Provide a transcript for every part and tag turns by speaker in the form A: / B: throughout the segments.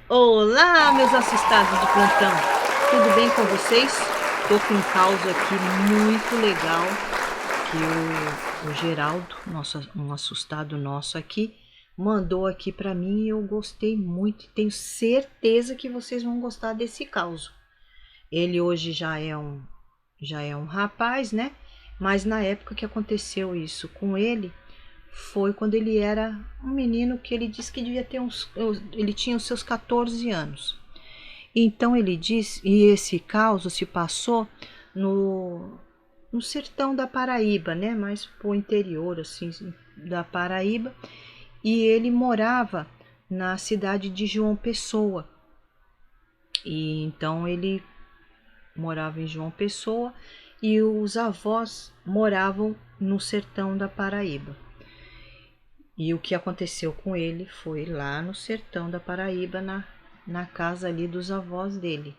A: Olá, meus assustados de plantão. Tudo bem com vocês? Tô com um caos aqui muito legal que o Geraldo, um assustado nosso aqui, mandou aqui para mim e eu gostei muito e tenho certeza que vocês vão gostar desse caos. Ele hoje já é um rapaz, né? Mas na época que aconteceu isso com ele, foi quando ele era um menino que ele disse que devia ter ele tinha os seus 14 anos. Então ele diz, e esse caos se passou no, no sertão da Paraíba, né? Mais pro interior assim da Paraíba, e ele morava na cidade de João Pessoa. E então ele morava em João Pessoa e os avós moravam no sertão da Paraíba. E o que aconteceu com ele foi lá no sertão da Paraíba, na casa ali dos avós dele.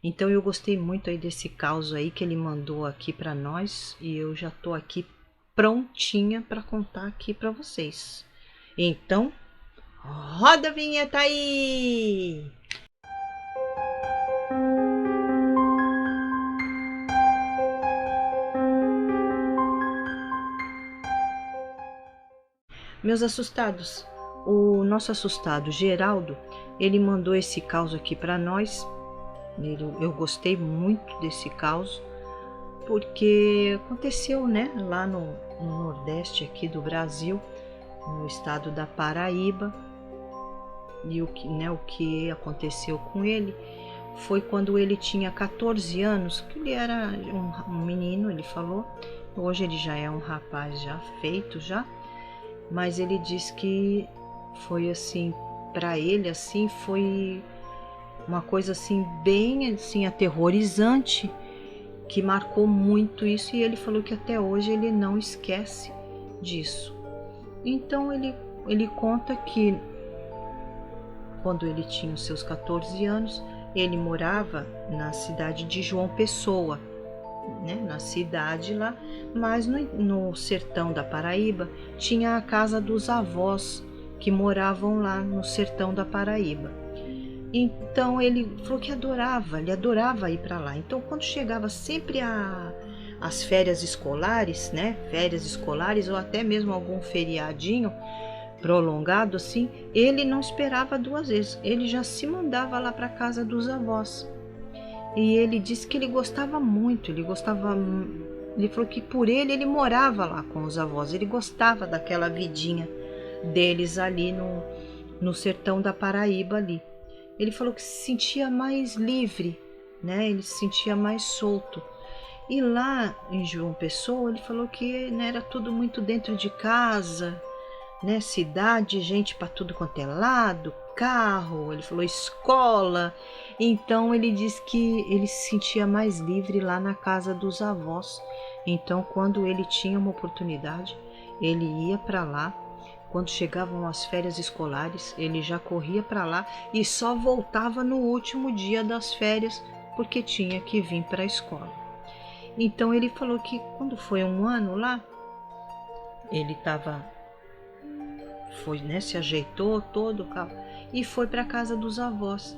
A: Então eu gostei muito aí desse caos aí que ele mandou aqui para nós e eu já tô aqui prontinha para contar aqui para vocês. Então, roda a vinheta aí! Meus assustados, o nosso assustado Geraldo, ele mandou esse caos aqui para nós. Eu gostei muito desse caos porque aconteceu, né, lá no Nordeste aqui do Brasil, no estado da Paraíba. E o que aconteceu com ele foi quando ele tinha 14 anos, que ele era um menino, ele falou. Hoje ele já é um rapaz já feito já, mas ele diz que foi assim, para ele assim, foi uma coisa assim bem assim aterrorizante, que marcou muito isso, e ele falou que até hoje ele não esquece disso. Então ele conta que quando ele tinha os seus 14 anos, ele morava na cidade de João Pessoa, né, na cidade lá, mas no sertão da Paraíba tinha a casa dos avós que moravam lá no sertão da Paraíba. Então ele falou que ele adorava ir para lá. Então quando chegava sempre as férias escolares, né, férias escolares ou até mesmo algum feriadinho prolongado assim, ele não esperava duas vezes, ele já se mandava lá para casa dos avós. E ele disse que ele gostava muito, ele falou que por ele morava lá com os avós, ele gostava daquela vidinha deles ali no sertão da Paraíba ali. Ele falou que se sentia mais livre, né? Ele se sentia mais solto. E lá em João Pessoa, ele falou que, né, era tudo muito dentro de casa, né? Cidade, gente para tudo quanto é lado, carro, ele falou escola. Então ele disse que ele se sentia mais livre lá na casa dos avós. Então quando ele tinha uma oportunidade, ele ia para lá. Quando chegavam as férias escolares, ele já corria para lá e só voltava no último dia das férias porque tinha que vir para a escola. Então ele falou que quando foi um ano lá, ele né, se ajeitou todo e foi para casa dos avós.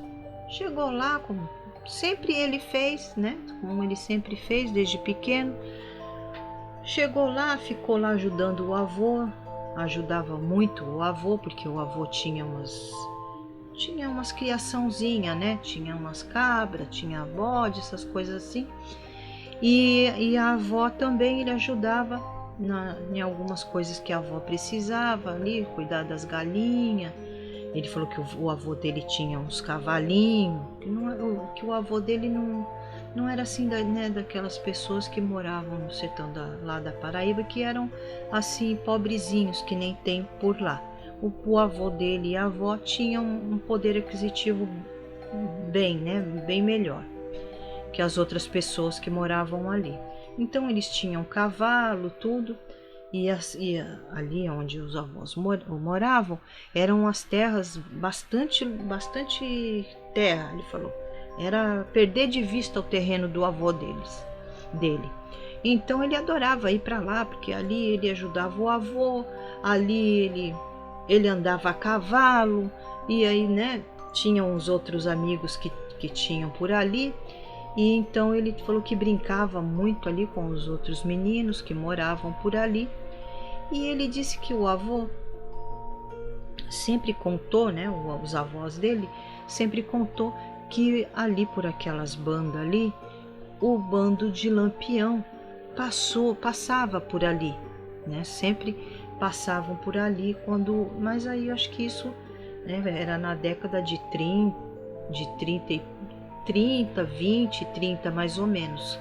A: Chegou lá como sempre ele fez, né? Como ele sempre fez desde pequeno. Chegou lá, ficou lá ajudando o avô, ajudava muito o avô, porque o avô tinha umas criaçãozinha, né? Tinha umas cabras, tinha bode, essas coisas assim. E a avó também ele ajudava em algumas coisas que a avó precisava ali, cuidar das galinhas. Ele falou que o avô dele tinha uns cavalinhos, que o avô dele não era assim, né, daquelas pessoas que moravam no sertão lá da Paraíba, que eram assim pobrezinhos, que nem tem por lá. O avô dele e a avó tinham um poder aquisitivo bem, né, bem melhor que as outras pessoas que moravam ali. Então eles tinham cavalo, tudo, e ali onde os avós moravam eram as terras bastante terra, ele falou. Era perder de vista o terreno do avô dele. Então ele adorava ir para lá, porque ali ele ajudava o avô, ali ele andava a cavalo, e aí, né, tinha uns outros amigos que tinham por ali, e então ele falou que brincava muito ali com os outros meninos que moravam por ali. E ele disse que o avô sempre contou, né, os avós dele sempre contou que ali por aquelas bandas ali, o bando de Lampião passava por ali, né? Sempre passavam por ali quando, mas aí eu acho que isso, né, era na década de 20, 30 mais ou menos,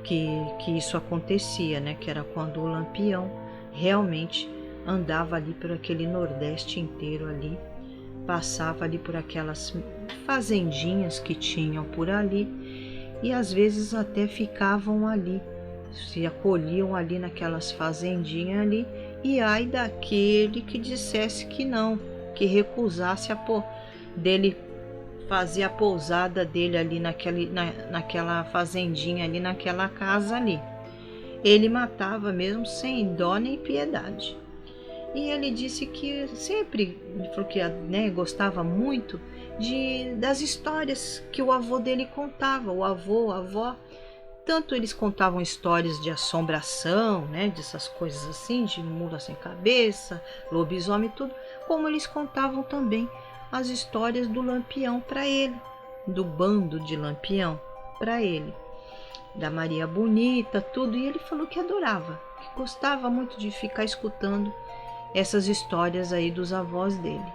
A: que isso acontecia, né? Que era quando o Lampião realmente andava ali por aquele Nordeste inteiro ali, passava ali por aquelas fazendinhas que tinham por ali, e às vezes até ficavam ali, se acolhiam ali naquelas fazendinhas ali, e ai daquele que dissesse que não, que recusasse dele fazer a pousada dele ali naquela fazendinha ali, naquela casa ali. Ele matava mesmo sem dó nem piedade. E ele disse que sempre, ele falou que, né, gostava muito das histórias que o avô dele contava, o avô, a avó. Tanto eles contavam histórias de assombração, né, dessas coisas assim, de mula sem cabeça, lobisomem e tudo, como eles contavam também as histórias do Lampião para ele, do bando de Lampião para ele, da Maria Bonita, tudo. E ele falou que adorava, que gostava muito de ficar escutando essas histórias aí dos avós dele.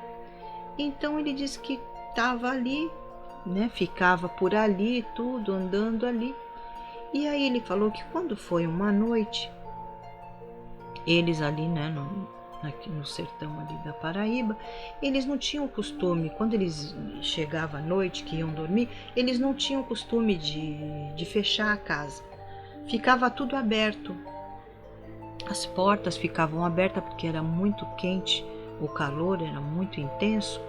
A: Então ele disse que estava ali, né, ficava por ali, tudo, andando ali. E aí ele falou que quando foi uma noite, eles ali, né, aqui no sertão ali da Paraíba, eles não tinham costume, quando eles chegavam à noite, que iam dormir, eles não tinham costume de fechar a casa. Ficava tudo aberto. As portas ficavam abertas porque era muito quente, o calor era muito intenso,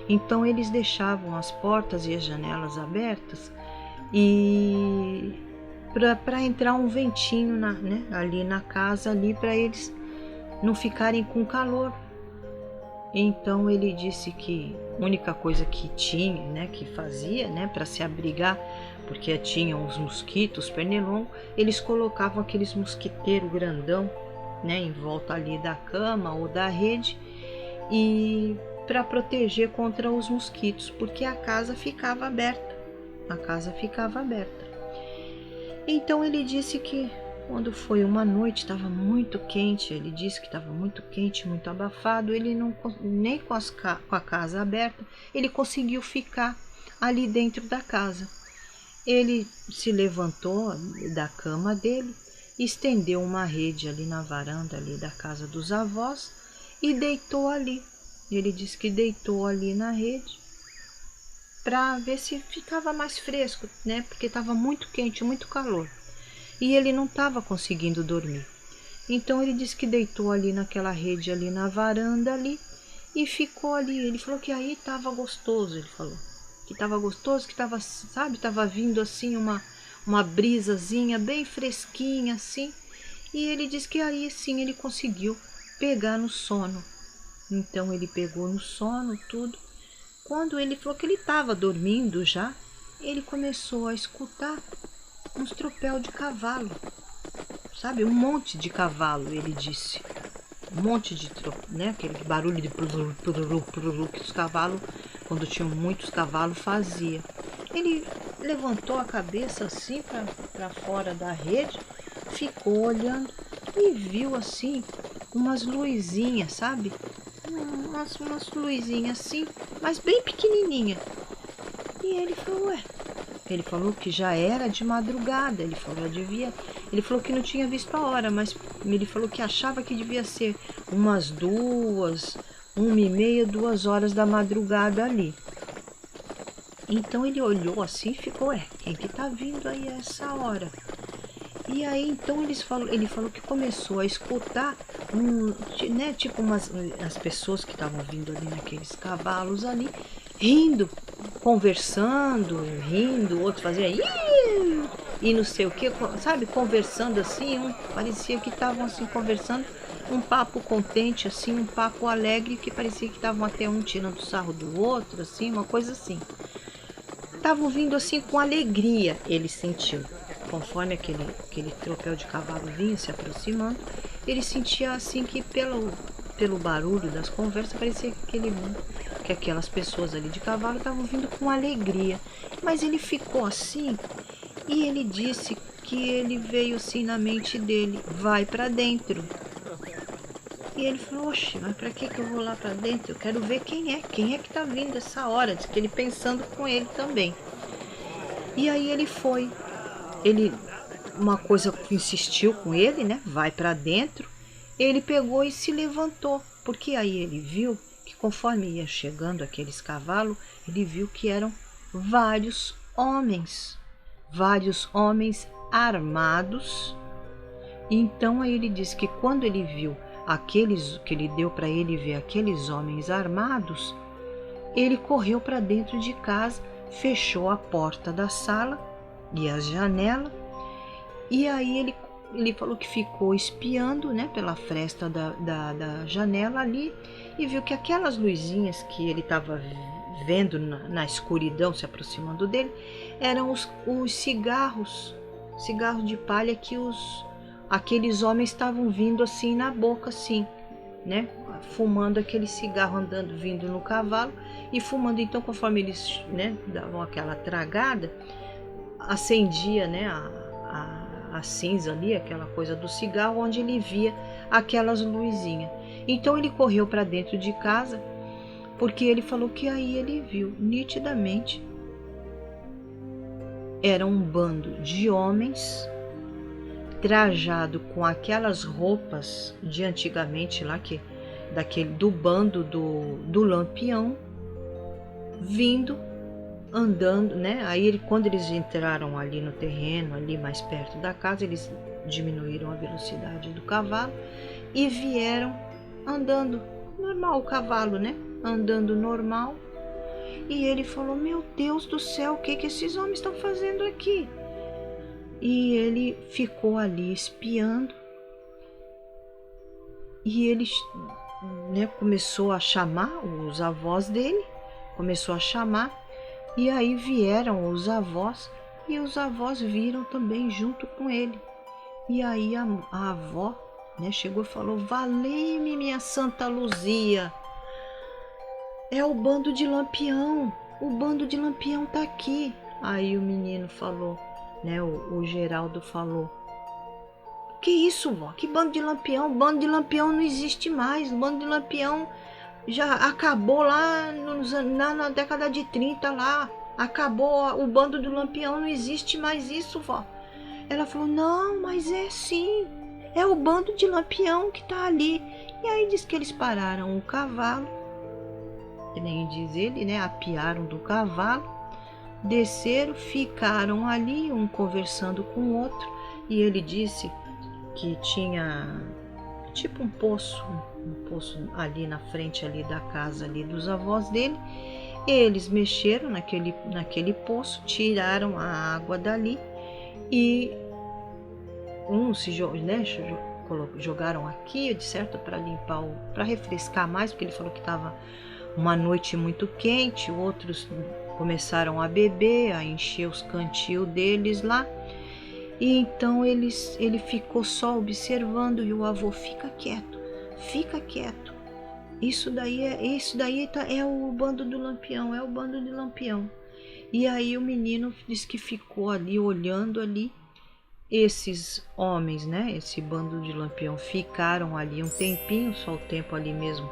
A: então eles deixavam as portas e as janelas abertas e para entrar um ventinho né, ali na casa ali, para eles não ficarem com calor. Então ele disse que a única coisa que tinha, né, que fazia, né, para se abrigar, porque tinham os mosquitos pernilongos, eles colocavam aqueles mosquiteiros grandão, né, em volta ali da cama ou da rede, e para proteger contra os mosquitos, porque a casa ficava aberta. Então ele disse que quando foi uma noite estava muito quente, ele disse que estava muito quente, muito abafado, ele não, nem com a casa aberta, ele conseguiu ficar ali dentro da casa. Ele se levantou da cama dele, estendeu uma rede ali na varanda ali da casa dos avós e deitou ali. Ele disse que deitou ali na rede para ver se ficava mais fresco, né? Porque estava muito quente, muito calor. E ele não estava conseguindo dormir. Então ele disse que deitou ali naquela rede ali na varanda ali e ficou ali. Ele falou que aí estava gostoso, ele falou. Que estava gostoso, que estava, sabe, estava vindo assim uma brisazinha bem fresquinha assim, e ele disse que aí sim ele conseguiu pegar no sono. Então ele pegou no sono tudo. Quando ele falou que ele estava dormindo já, ele começou a escutar uns tropel de cavalo, sabe, um monte de cavalo, ele disse, um monte de né, aquele barulho de pururu, pururu, pururu que os cavalos, quando tinham muitos cavalos, fazia. Ele levantou a cabeça assim para fora da rede, ficou olhando e viu assim umas luzinhas, sabe? Umas luzinhas assim, mas bem pequenininha. E ele falou, ué. Ele falou que já era de madrugada. Ele falou que não tinha visto a hora, mas ele falou que achava que devia ser umas 1h30, 2 horas da madrugada ali. Então ele olhou assim e ficou, quem que tá vindo aí a essa hora? E aí então ele falou que começou a escutar, né, tipo as pessoas que estavam vindo ali naqueles cavalos ali, rindo, conversando, rindo, outros faziam e não sei o que, sabe, conversando assim, parecia que estavam assim conversando, um papo contente, assim, um papo alegre, que parecia que estavam até um tirando sarro do outro, assim, uma coisa assim. Estavam vindo assim com alegria, ele sentiu. Conforme aquele tropel de cavalo vinha se aproximando, ele sentia assim que pelo barulho das conversas parecia que aquelas pessoas ali de cavalo estavam vindo com alegria. Mas ele ficou assim e ele disse que ele veio assim na mente dele: vai para dentro. E ele falou: oxe, mas para que eu vou lá para dentro? Eu quero ver quem é que tá vindo essa hora. Diz que ele pensando com ele também. E aí ele foi. Ele, uma coisa que insistiu com ele, né? Vai para dentro. Ele pegou e se levantou, porque aí ele viu que conforme ia chegando aqueles cavalos, ele viu que eram vários homens armados. Então aí ele disse que quando ele viu aqueles, que ele deu para ele ver aqueles homens armados, ele correu para dentro de casa, fechou a porta da sala e a janela, e aí ele falou que ficou espiando, né, pela fresta da janela ali, e viu que aquelas luzinhas que ele estava vendo na escuridão se aproximando dele eram os cigarros de palha que aqueles homens estavam vindo assim na boca, assim, né, fumando aquele cigarro, andando, vindo no cavalo e fumando. Então, conforme eles, né, davam aquela tragada, acendia, né, a cinza ali, aquela coisa do cigarro, onde ele via aquelas luzinhas. Então ele correu para dentro de casa, porque ele falou que aí ele viu nitidamente era um bando de homens trajado com aquelas roupas de antigamente lá, do bando do Lampião, vindo, andando, né? Aí quando eles entraram ali no terreno, ali mais perto da casa, eles diminuíram a velocidade do cavalo e vieram andando normal, o cavalo, né? Andando normal. E ele falou: meu Deus do céu, o que esses homens estão fazendo aqui? E ele ficou ali espiando. E ele, né, começou a chamar os avós dele, começou a chamar. E aí vieram os avós, e os avós viram também junto com ele. E aí a avó, né, chegou e falou: valei-me, minha Santa Luzia, é o bando de Lampião, o bando de Lampião tá aqui. Aí o menino falou, né, o Geraldo falou: que isso, vó? Que bando de Lampião? O bando de Lampião não existe mais. O bando de Lampião já acabou lá na década de 30 lá. Acabou o bando do Lampião, não existe mais isso, vó. Ela falou: não, mas é sim. É o bando de Lampião que tá ali. E aí diz que eles pararam o cavalo, que nem diz ele, né? Apiaram do cavalo, desceram, ficaram ali, um conversando com o outro. E ele disse que tinha tipo um poço ali na frente ali da casa ali dos avós dele. Eles mexeram naquele poço, tiraram a água dali e né, jogaram aqui, de certo, para limpar, para refrescar mais, porque ele falou que estava uma noite muito quente. Outros começaram a beber, a encher os cantil deles lá. E então ele ficou só observando, e o avô: fica quieto, fica quieto. Isso daí é o bando do Lampião, é o bando de Lampião. E aí o menino disse que ficou ali olhando ali. Esses homens, né, esse bando de Lampião, ficaram ali um tempinho, só o tempo ali mesmo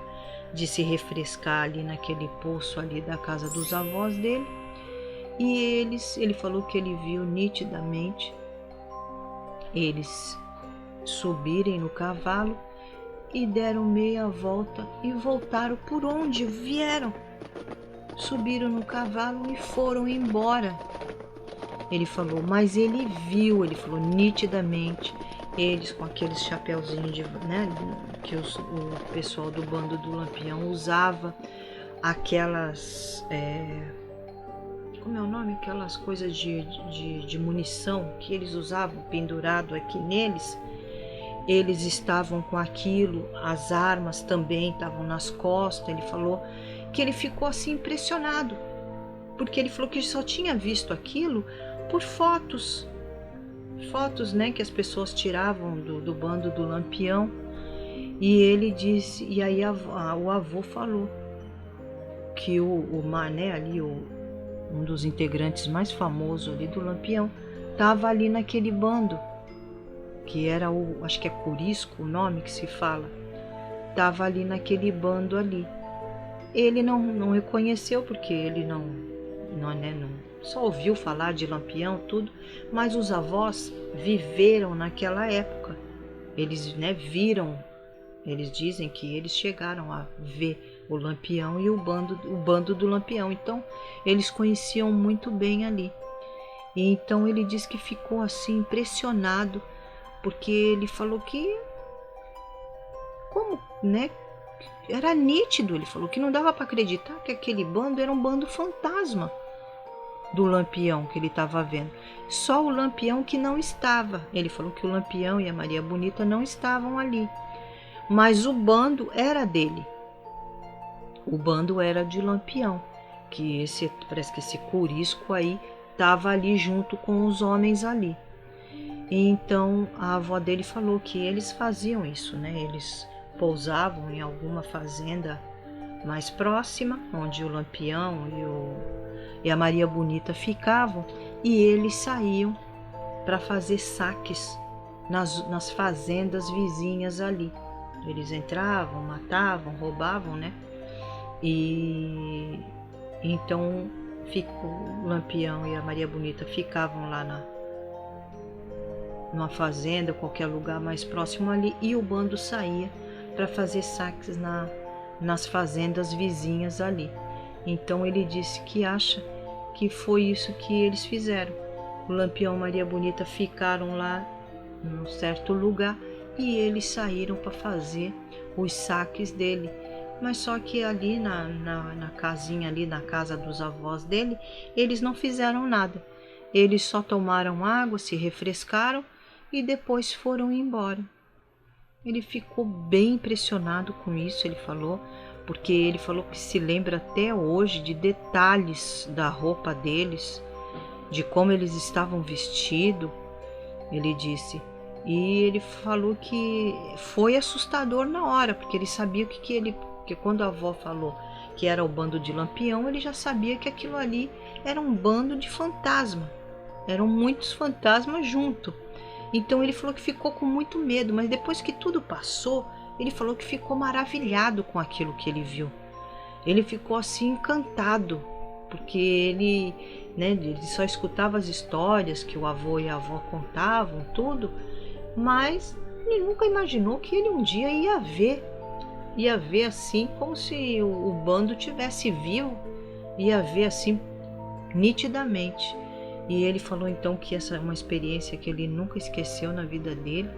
A: de se refrescar ali naquele poço ali da casa dos avós dele. E ele falou que ele viu nitidamente eles subirem no cavalo e deram meia volta e voltaram por onde vieram. Subiram no cavalo e foram embora. Ele falou, mas ele falou nitidamente, eles com aqueles chapeuzinhos né, que o pessoal do bando do Lampião usava, aquelas, como é o nome? Aquelas coisas de munição que eles usavam pendurado aqui neles. eles estavam com aquilo, as armas também estavam nas costas. Ele falou que ele ficou assim impressionado, porque ele falou que só tinha visto aquilo por fotos, né, que as pessoas tiravam do bando do Lampião. E ele disse, e aí o avô falou que o Mané ali, um dos integrantes mais famosos ali do Lampião, estava ali naquele bando, que era acho que é Corisco o nome que se fala, estava ali naquele bando ali. Ele não reconheceu, porque ele não, só ouviu falar de Lampião, tudo, mas os avós viveram naquela época. Eles, né, viram, eles dizem que eles chegaram a ver o Lampião e o bando do Lampião, então eles conheciam muito bem ali. E então ele disse que ficou assim impressionado, porque ele falou que, como, né, era nítido, ele falou que não dava para acreditar que aquele bando era um bando fantasma do Lampião que ele estava vendo. Só o Lampião que não estava. Ele falou que o Lampião e a Maria Bonita não estavam ali, mas o bando era dele. O bando era de Lampião, que parece que esse Corisco aí estava ali junto com os homens ali. E então a avó dele falou que eles faziam isso, né? Eles pousavam em alguma fazenda mais próxima, onde o Lampião e a Maria Bonita ficavam, e eles saíam para fazer saques nas fazendas vizinhas ali. Eles entravam, matavam, roubavam, né? E então o Lampião e a Maria Bonita ficavam lá numa fazenda, qualquer lugar mais próximo ali, e o bando saía para fazer saques nas fazendas vizinhas ali. Então ele disse que acha que foi isso que eles fizeram. O Lampião e Maria Bonita ficaram lá num certo lugar e eles saíram para fazer os saques dele. Mas só que ali na casinha, ali na casa dos avós dele, eles não fizeram nada. Eles só tomaram água, se refrescaram e depois foram embora. Ele ficou bem impressionado com isso, ele falou, porque ele falou que se lembra até hoje de detalhes da roupa deles, de como eles estavam vestidos, ele disse. E ele falou que foi assustador na hora, porque ele sabia que quando a avó falou que era o bando de Lampião, ele já sabia que aquilo ali era um bando de fantasma. Eram muitos fantasmas junto. Então ele falou que ficou com muito medo, mas depois que tudo passou, ele falou que ficou maravilhado com aquilo que ele viu. Ele ficou assim encantado, porque ele, né, ele só escutava as histórias que o avô e a avó contavam, tudo, mas ele nunca imaginou que ele um dia ia ver assim como se o bando tivesse vivo, ia ver assim nitidamente. E ele falou então que essa é uma experiência que ele nunca esqueceu na vida dele.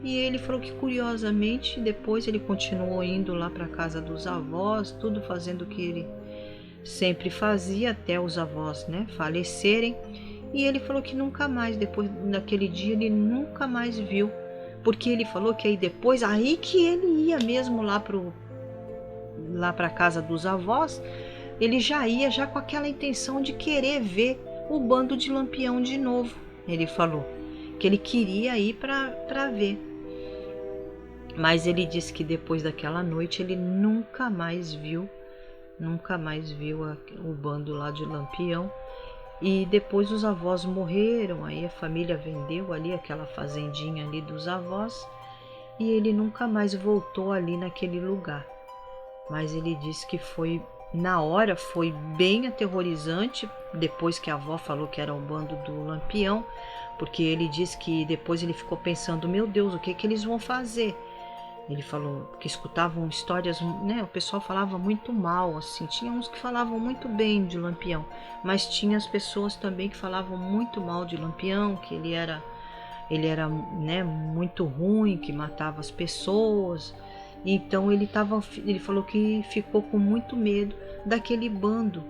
A: E ele falou que, curiosamente, depois ele continuou indo lá para a casa dos avós, tudo fazendo o que ele sempre fazia até os avós, né, falecerem. E ele falou que nunca mais, depois daquele dia, ele nunca mais viu, porque ele falou que aí depois, aí que ele ia mesmo lá para a casa dos avós, ele já ia já com aquela intenção de querer ver o bando de Lampião de novo. Ele falou que ele queria ir para ver. Mas ele disse que depois daquela noite ele nunca mais viu o bando lá de Lampião. E depois os avós morreram, aí a família vendeu ali aquela fazendinha ali dos avós e ele nunca mais voltou ali naquele lugar. Mas ele disse que na hora foi bem aterrorizante, depois que a avó falou que era o bando do Lampião, porque ele disse que depois ele ficou pensando, meu Deus, o que eles vão fazer? Ele falou que escutavam histórias, né? O pessoal falava muito mal, assim. Tinha uns que falavam muito bem de Lampião, mas tinha as pessoas também que falavam muito mal de Lampião, que ele era, né, muito ruim, que matava as pessoas. Então ele falou que ficou com muito medo daquele bando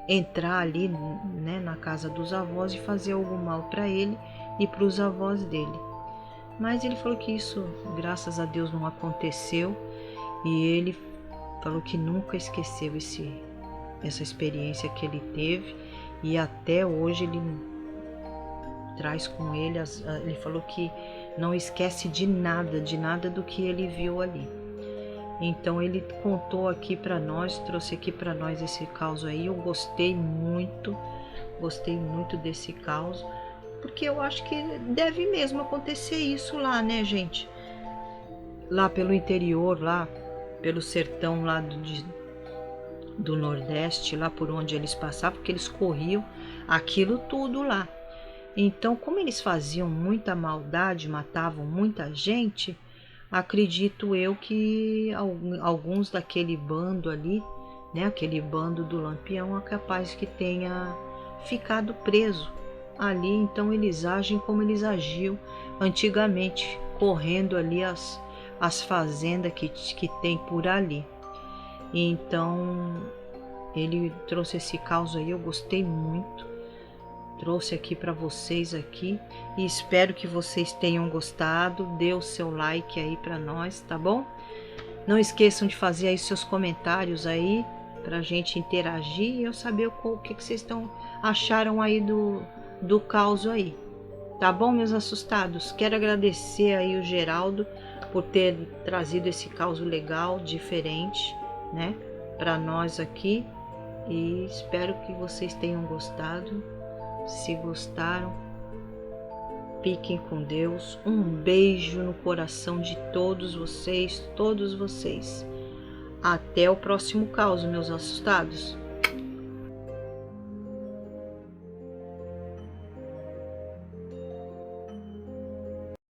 A: entrar ali, né, na casa dos avós e fazer algum mal para ele e para os avós dele. Mas ele falou que isso, graças a Deus, não aconteceu, e ele falou que nunca esqueceu essa experiência que ele teve, e até hoje ele traz com ele, ele falou que não esquece de nada do que ele viu ali. Então ele contou aqui para nós, trouxe aqui para nós esse caso aí. Eu gostei muito desse caso, porque eu acho que deve mesmo acontecer isso lá, né, gente? Lá pelo interior, lá pelo sertão lá do Nordeste, lá por onde eles passavam, porque eles corriam aquilo tudo lá. Então, como eles faziam muita maldade, matavam muita gente, acredito eu que alguns daquele bando ali, né, aquele bando do Lampião, é capaz que tenha ficado preso ali. Então eles agem como eles agiam antigamente, correndo ali as fazendas que tem por ali. Então ele trouxe esse caso aí, eu gostei muito. Trouxe aqui para vocês aqui e espero que vocês tenham gostado. Dê o seu like aí para nós, tá bom? Não esqueçam de fazer aí seus comentários aí pra gente interagir e eu saber o que vocês acharam aí do caos aí. Tá bom, meus assustados? Quero agradecer aí o Geraldo por ter trazido esse caos legal, diferente, né, para nós aqui, e espero que vocês tenham gostado. Se gostaram, fiquem com Deus. Um beijo no coração de todos vocês, todos vocês. Até o próximo caos, meus assustados.